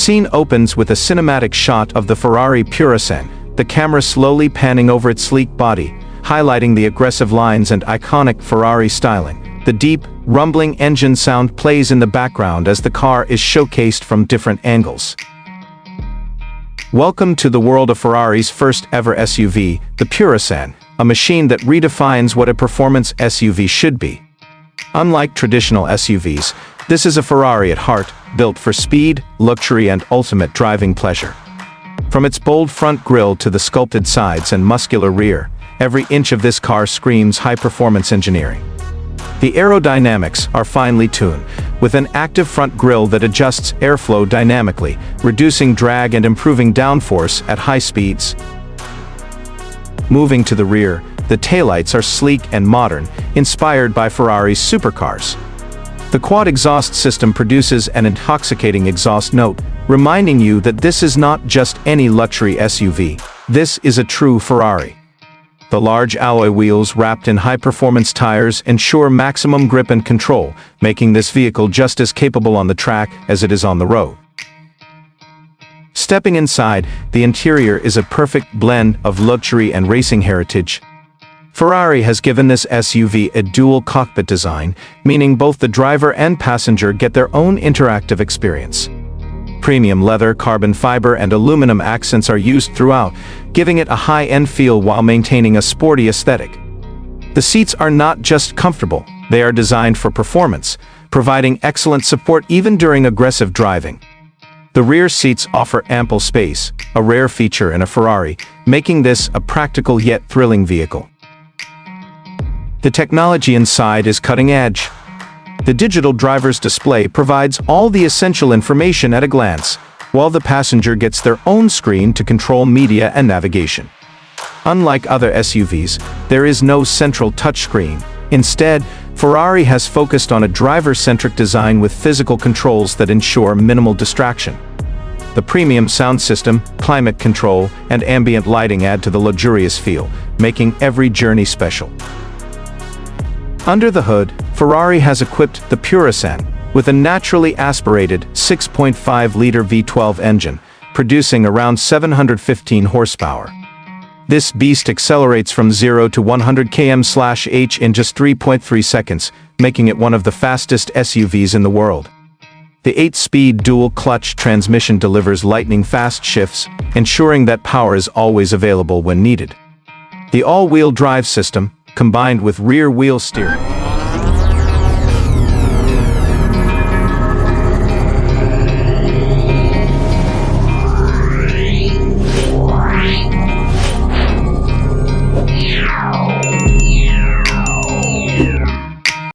scene opens with a cinematic shot of the Ferrari Purosangue, the camera slowly panning over its sleek body, highlighting the aggressive lines and iconic Ferrari styling. The deep, rumbling engine sound plays in the background as the car is showcased from different angles. Welcome to the world of Ferrari's first ever SUV, the Purosangue, a machine that redefines what a performance SUV should be. Unlike traditional SUVs, this is a Ferrari at heart, built for speed, luxury and ultimate driving pleasure. From its bold front grille to the sculpted sides and muscular rear, every inch of this car screams high-performance engineering. The aerodynamics are finely tuned, with an active front grille that adjusts airflow dynamically, reducing drag and improving downforce at high speeds. Moving to the rear, the taillights are sleek and modern, inspired by Ferrari's supercars. The quad exhaust system produces an intoxicating exhaust note, reminding you that this is not just any luxury SUV. This is a true Ferrari. The large alloy wheels wrapped in high-performance tires ensure maximum grip and control, making this vehicle just as capable on the track as it is on the road. Stepping inside, the interior is a perfect blend of luxury and racing heritage. Ferrari has given this SUV a dual cockpit design, meaning both the driver and passenger get their own interactive experience. Premium leather, carbon fiber, and aluminum accents are used throughout, giving it a high-end feel while maintaining a sporty aesthetic. The seats are not just comfortable, they are designed for performance, providing excellent support even during aggressive driving. The rear seats offer ample space, a rare feature in a Ferrari, making this a practical yet thrilling vehicle. The technology inside is cutting edge. The digital driver's display provides all the essential information at a glance, while the passenger gets their own screen to control media and navigation. Unlike other SUVs, there is no central touchscreen. Instead, Ferrari has focused on a driver-centric design with physical controls that ensure minimal distraction. The premium sound system, climate control, and ambient lighting add to the luxurious feel, making every journey special. Under the hood, Ferrari has equipped the Purosangue with a naturally aspirated 6.5-liter V12 engine, producing around 715 horsepower. This beast accelerates from 0 to 100 km/h in just 3.3 seconds, making it one of the fastest SUVs in the world. The 8-speed dual-clutch transmission delivers lightning-fast shifts, ensuring that power is always available when needed. The all-wheel drive system, combined with rear-wheel steering,